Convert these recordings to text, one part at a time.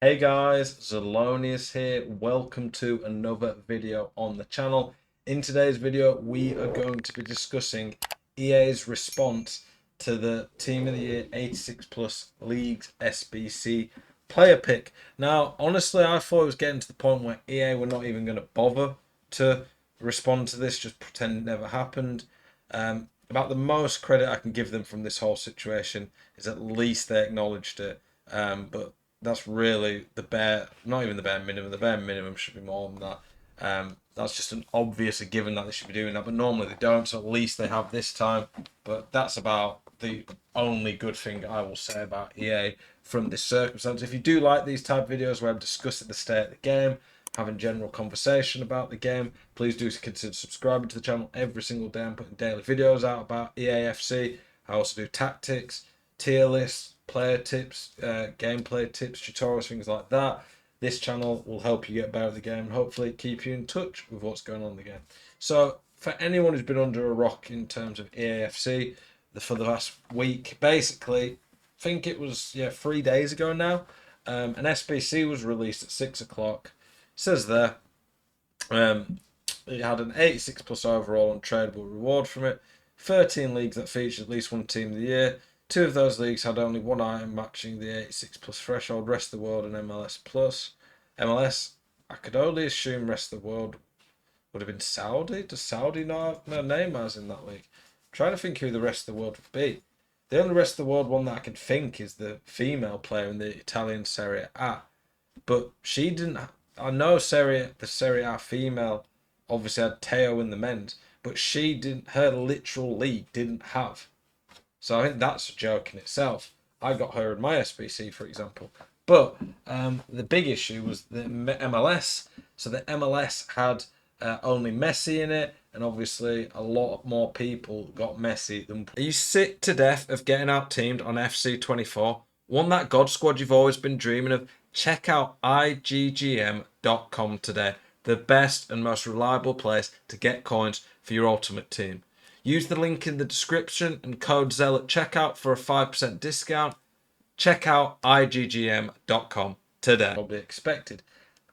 Hey guys, Zelonius here. Welcome to another video on the channel. In today's video, we are going to be discussing EA's response to the Team of the Year 86 Plus Leagues SBC player pick. Now, honestly, I thought it was getting to the point where EA were not even going to bother to respond to this, just pretend it never happened. About the most credit I can give them from this whole situation is at least they acknowledged it. But that's really the bare, not even the bare minimum. The bare minimum should be more than that. That's just an obvious a given that they should be doing that, but normally they don't. So at least they have this time. But that's about the only good thing I will say about EA from this circumstance. If you do like these type of videos where I'm discussing the state of the game, having general conversation about the game, please do consider subscribing to the channel every single day. I'm putting daily videos out about EAFC. I also do tactics, tier lists, player tips, gameplay tips, tutorials, things like that. This channel will help you get better at the game and hopefully keep you in touch with what's going on in the game. So for anyone who's been under a rock in terms of EAFC for the last week, basically, I think it was 3 days ago now, an SBC was released at 6 o'clock. It says there, it had an 86 plus overall and tradable reward from it. 13 leagues that featured at least one team of the year. Two of those leagues had only one item matching the 86 plus threshold. Rest of the world and MLS plus. MLS, I could only assume rest of the world would have been Saudi. Does Saudi not have Neymar's in that league? I'm trying to think who the rest of the world would be. The only rest of the world one that I can think is the female player in the Italian Serie A. But she didn't. I know the Serie A female obviously had Teo in the men's, but she didn't. Her literal league didn't have. So I think that's a joke in itself. I got her in my SBC, for example. But the big issue was the MLS. So the MLS had only Messi in it, and obviously a lot more people got Messi than. Are you sick to death of getting out teamed on FC24? Want that God squad you've always been dreaming of? Check out IGGM.com today. The best and most reliable place to get coins for your ultimate team. Use the link in the description and code ZEL at checkout for a 5% discount. Check out IGGM.com today. Probably expected.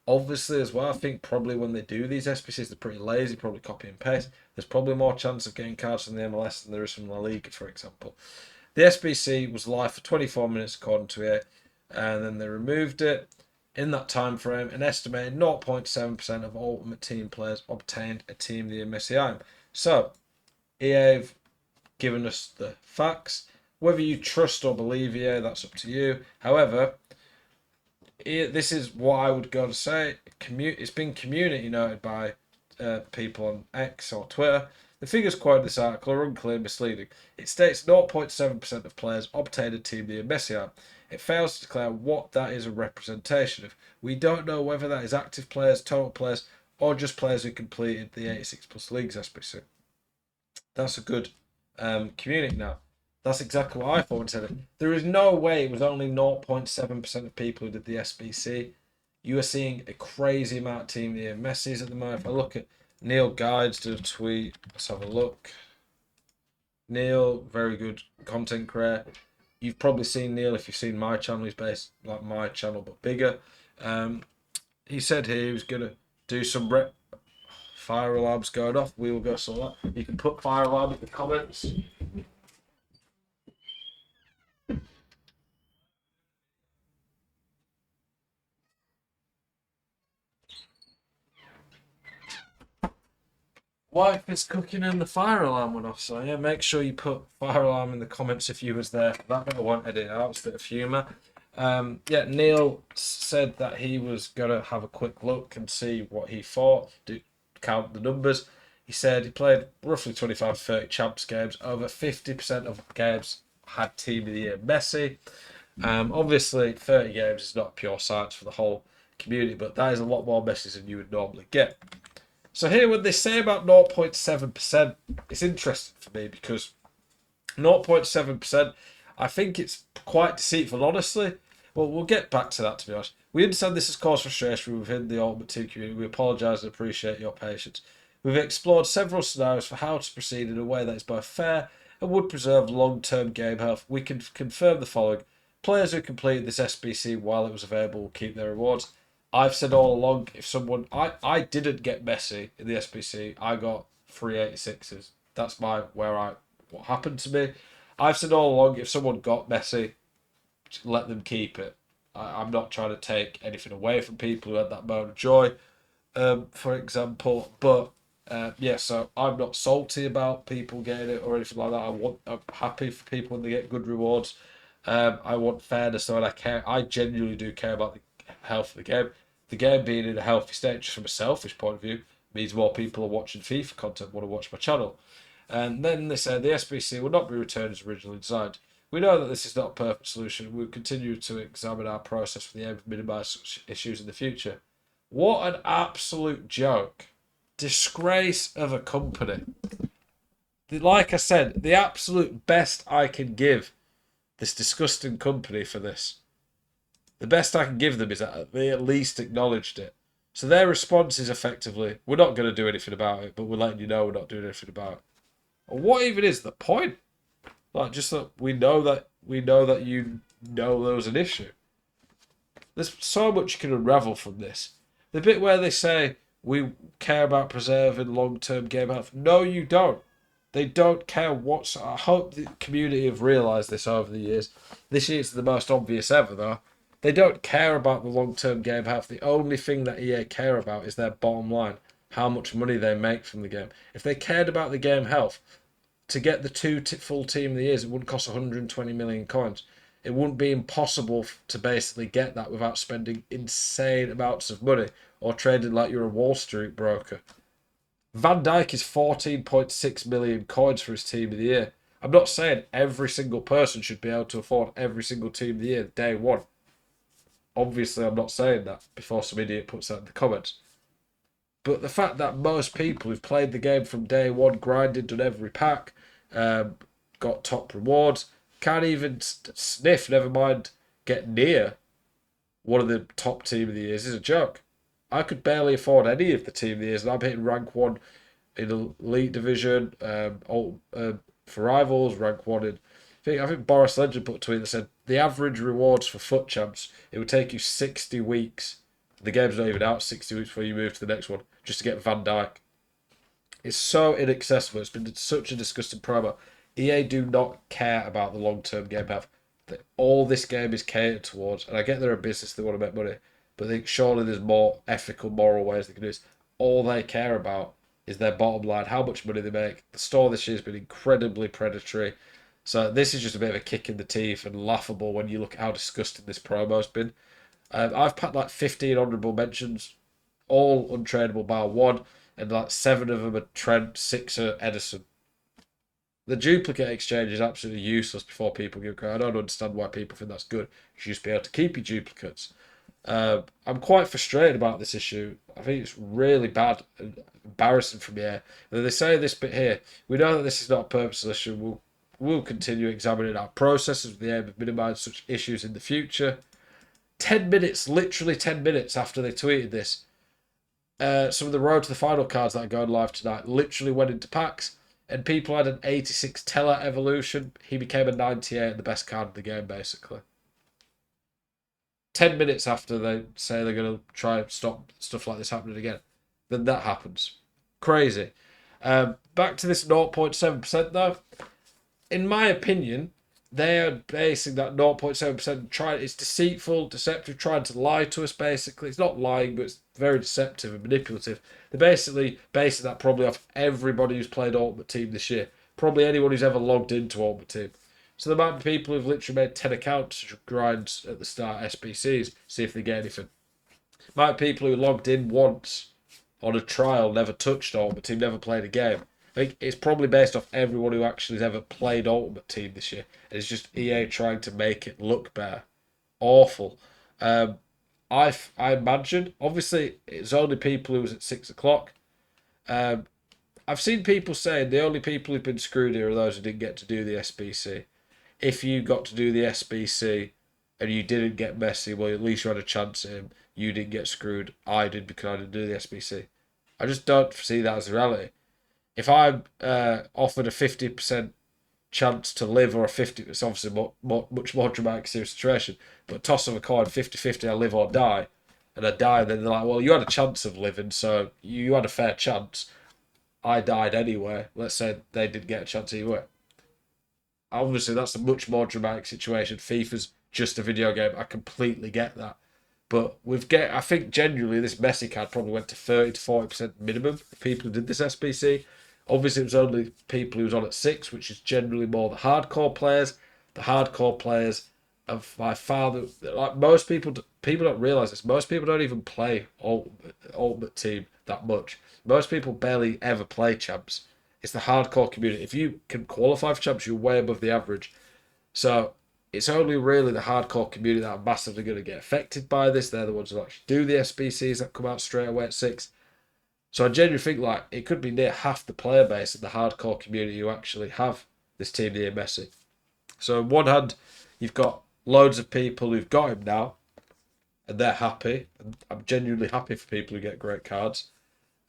Obviously, as well, I think probably when they do these SBCs, they're pretty lazy, probably copy and paste. There's probably more chance of getting cards from the MLS than there is from La Liga, for example. The SBC was live for 24 minutes according to it, and then they removed it. In that time frame, an estimated 0.7% of Ultimate Team players obtained a Team of the Year Messi item. So, EA have given us the facts. Whether you trust or believe EA, that's up to you. However, this is what I would go to say. It's been community noted by people on X or Twitter. The figures quoted in this article are unclear and misleading. It states 0.7% of players obtained a Team of the Year Messi item. It fails to declare what that is a representation of. We don't know whether that is active players, total players, or just players who completed the 86 plus leagues SBC. That's a good community now. That's exactly what I thought and said it. There is no way it was only 0.7% of people who did the SBC. You are seeing a crazy amount of team here. Messi's at the moment. If I look at Neil Guides, did a tweet. Let's have a look. Neil, very good content creator. You've probably seen Neil if you've seen my channel. He's based like my channel but bigger. He said here he was gonna do some fire alarms going off. We will go sort that. You can put fire alarm in the comments. Wife is cooking and the fire alarm went off. So yeah, make sure you put fire alarm in the comments if you was there. That bit I wanted it out. It's a bit of humour. Yeah, Neil said that he was gonna have a quick look and see what he thought. Count the numbers. He said he played roughly 25 to 30 champs games. Over 50% of games had Team of the Year Messi. Obviously, 30 games is not pure science for the whole community, but that is a lot more Messi than you would normally get. So here, when they say about 0.7%, it's interesting for me because 0.7%, I think it's quite deceitful, honestly. Well, we'll get back to that, to be honest. We understand this has caused frustration within the Ultimate Team community. We apologise and appreciate your patience. We've explored several scenarios for how to proceed in a way that is both fair and would preserve long-term game health. We can confirm the following. Players who completed this SBC while it was available will keep their rewards. I've said all along, if someone... I didn't get Messi in the SBC. I got 386s. That's what happened to me. I've said all along, if someone got Messi, let them keep it. I'm not trying to take anything away from people who had that moment of joy, for example. But yeah, so I'm not salty about people getting it or anything like that. I'm happy for people when they get good rewards. I want fairness, so I genuinely do care about the health of the game. The game being in a healthy state, just from a selfish point of view, means more people are watching FIFA content, want to watch my channel. And then they said the SBC will not be returned as originally designed. We know that this is not a perfect solution. We'll continue to examine our process for the aim of minimising such issues in the future. What an absolute joke. Disgrace of a company. Like I said, the absolute best I can give this disgusting company for this. The best I can give them is that they at least acknowledged it. So their response is effectively, we're not going to do anything about it, but we're letting you know we're not doing anything about it. What even is the point? Like, just that we know that you know there was an issue. There's so much you can unravel from this. The bit where they say we care about preserving long-term game health. No, you don't. They don't care I hope the community have realised this over the years. This year's the most obvious ever, though. They don't care about the long-term game health. The only thing that EA care about is their bottom line, how much money they make from the game. If they cared about the game health, to get the full team of the years, it wouldn't cost 120 million coins. It wouldn't be impossible to basically get that without spending insane amounts of money or trading like you're a Wall Street broker. Van Dijk is 14.6 million coins for his team of the year. I'm not saying every single person should be able to afford every single team of the year day one. Obviously, I'm not saying that before some idiot puts that in the comments. But the fact that most people who've played the game from day one, grinded, done every pack, got top rewards, can't even sniff, never mind get near one of the top team of the years, is a joke. I could barely afford any of the team of the years, and I'm hitting rank 1 in the Elite Division, for Rivals, rank 1 in... I think Boris Legend put a tweet that said, the average rewards for FUT champs, it would take you 60 weeks. The game's not even out 60 weeks before you move to the next one, just to get Van Dijk. It's so inaccessible. It's been such a disgusting promo. EA do not care about the long-term game health. All this game is catered towards, and I get they're a business, they want to make money, but I think surely there's more ethical, moral ways they can do this. All they care about is their bottom line, how much money they make. The store this year has been incredibly predatory. So this is just a bit of a kick in the teeth and laughable when you look at how disgusting this promo's been. I've packed like 15 honourable mentions, all untradeable bar one, and like 7 of them are Trent, 6 are Edison. The duplicate exchange is absolutely useless before people give credit. I don't understand why people think that's good. You should just be able to keep your duplicates. I'm quite frustrated about this issue. I think it's really bad and embarrassing from here. They say this bit here, we know that this is not a purpose issue. We'll continue examining our processes with the aim of minimising such issues in the future. 10 minutes, literally 10 minutes after they tweeted this, some of the road to the final cards that are going live tonight literally went into packs, and people had an 86 Teller evolution. He became a 98, the best card in the game, basically. 10 minutes after they say they're going to try and stop stuff like this happening again, then that happens. Crazy. Back to this 0.7% though. In my opinion, they are basing that 0.7% it's deceitful, deceptive, trying to lie to us, basically. It's not lying, but it's very deceptive and manipulative. They're basically basing that probably off everybody who's played Ultimate Team this year. Probably anyone who's ever logged into Ultimate Team. So there might be people who've literally made 10 accounts to grind at the start SBCs, see if they get anything. Might be people who logged in once on a trial, never touched Ultimate Team, never played a game. I think it's probably based off everyone who actually has ever played Ultimate Team this year. It's just EA trying to make it look better. Awful. I imagine, obviously, it's only people who was at 6 o'clock. I've seen people saying the only people who've been screwed here are those who didn't get to do the SBC. If you got to do the SBC and you didn't get Messi, well, at least you had a chance at him. You didn't get screwed. I did because I didn't do the SBC. I just don't see that as a reality. If I'm offered a 50% chance to live or a 50, it's obviously much more dramatic serious situation, but toss of a coin, 50-50, I live or die, and I die, then they're like, well, you had a chance of living, so you had a fair chance. I died anyway. Let's say they did get a chance either way. Obviously, that's a much more dramatic situation. FIFA's just a video game. I completely get that. But I think genuinely this Messi card probably went to 30 to 40% minimum of people who did this SBC. Obviously, it was only people who was on at 6, which is generally more the hardcore players. The hardcore players of by far, like most people, people don't realize this. Most people don't even play Ultimate Team that much. Most people barely ever play champs. It's the hardcore community. If you can qualify for champs, you're way above the average. So it's only really the hardcore community that are massively going to get affected by this. They're the ones who actually do the SBCs that come out straight away at 6. So I genuinely think like it could be near half the player base in the hardcore community who actually have this team near Messi. So on one hand, you've got loads of people who've got him now, and they're happy. And I'm genuinely happy for people who get great cards.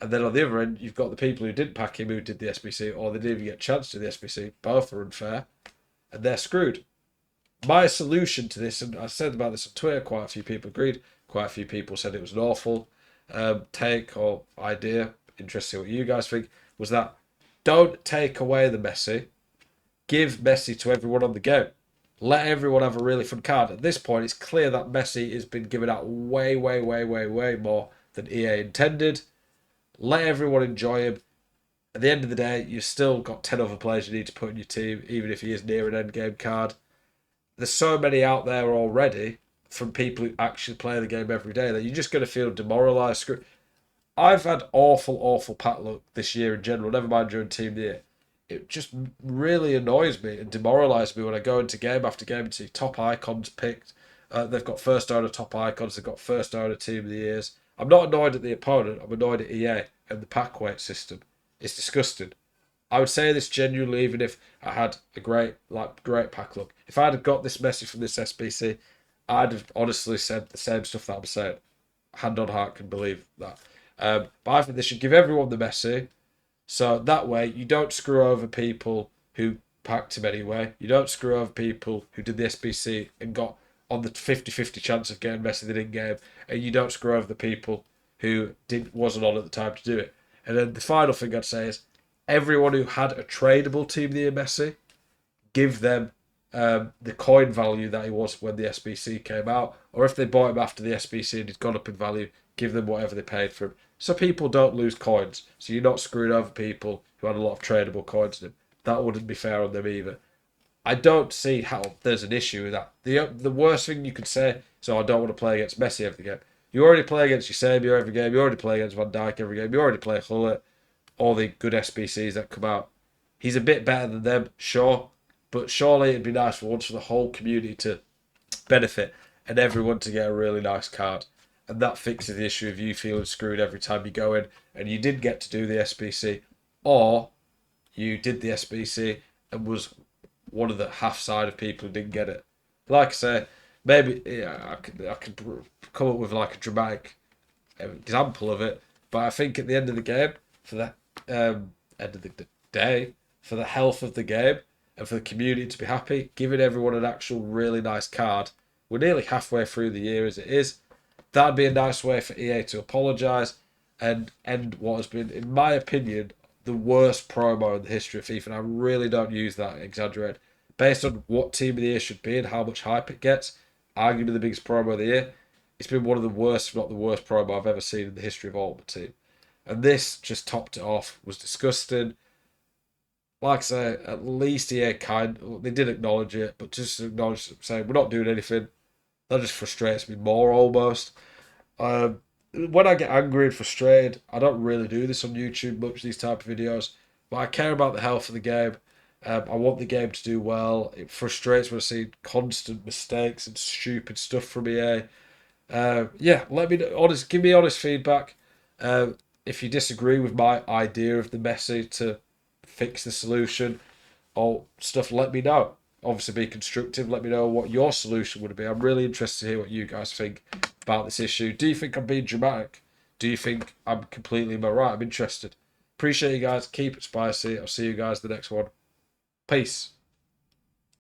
And then on the other end, you've got the people who didn't pack him, who did the SBC, or they didn't even get a chance to do the SBC. Both are unfair, and they're screwed. My solution to this, and I said about this on Twitter, quite a few people agreed. Quite a few people said it was an awful take or idea. Interesting what you guys think. Was that don't take away the Messi. Give Messi to everyone on the game. Let everyone have a really fun card. At this point, it's clear that Messi has been given out way more than EA intended. Let everyone enjoy him. At the end of the day, you've still got 10 other players you need to put in your team, even if he is near an end game card. There's so many out there already from people who actually play the game every day that you're just going to feel demoralised. I've had awful pack luck this year in general, never mind during team of the year. It just really annoys me and demoralises me when I go into game after game and see top icons picked. They've got first owner top icons, they've got first owner team of the years. I'm not annoyed at the opponent, I'm annoyed at EA and the pack weight system. It's disgusting. I would say this genuinely, even if I had a great pack luck. If I'd have got this message from this SBC, I'd have honestly said the same stuff that I'm saying. Hand on heart can believe that. But I think they should give everyone the Messi, so that way you don't screw over people who packed him anyway. You don't screw over people who did the SBC and got on the 50-50 chance of getting Messi they didn't get him, and you don't screw over the people who wasn't on at the time to do it. And then the final thing I'd say is everyone who had a tradable team of the year Messi, give them the coin value that he was when the SBC came out, or if they bought him after the SBC and he'd gone up in value, give them whatever they paid for him. So people don't lose coins. So you're not screwing over people who had a lot of tradable coins in them. That wouldn't be fair on them either. I don't see how there's an issue with that. The worst thing you could say is, I don't want to play against Messi every game. You already play against Eusebio every game. You already play against Van Dijk every game. You already play Hullet. All the good SBCs that come out. He's a bit better than them, sure. But surely it'd be nice for once for the whole community to benefit and everyone to get a really nice card. And that fixes the issue of you feeling screwed every time you go in and you did get to do the SBC, or you did the SBC and was one of the half side of people who didn't get it. Like I say, maybe I could come up with like a dramatic example of it, but I think at the end of the game, for the end of the day, for the health of the game and for the community to be happy, giving everyone an actual really nice card. We're nearly halfway through the year as it is. That'd be a nice way for EA to apologise and end what has been, in my opinion, the worst promo in the history of FIFA. And I really don't use that exaggerated. Based on what team of the year should be and how much hype it gets, arguably the biggest promo of the year, it's been one of the worst, if not the worst promo I've ever seen in the history of Ultimate Team. And this just topped it off. Was disgusting. Like I say, at least EA they did acknowledge it, but just acknowledge saying we're not doing anything. That just frustrates me more almost. When I get angry and frustrated, I don't really do this on YouTube much, these type of videos, but I care about the health of the game. I want the game to do well. It frustrates when I see constant mistakes and stupid stuff from EA. Yeah, let me know, give me honest feedback. If you disagree with my idea of the Messi to fix the solution or stuff, let me know. Obviously be constructive. Let me know what your solution would be. I'm really interested to hear what you guys think about this issue. Do you think I'm being dramatic? Do you think I'm completely in my right? I'm interested. Appreciate you guys. Keep it spicy. I'll see you guys the next one. Peace.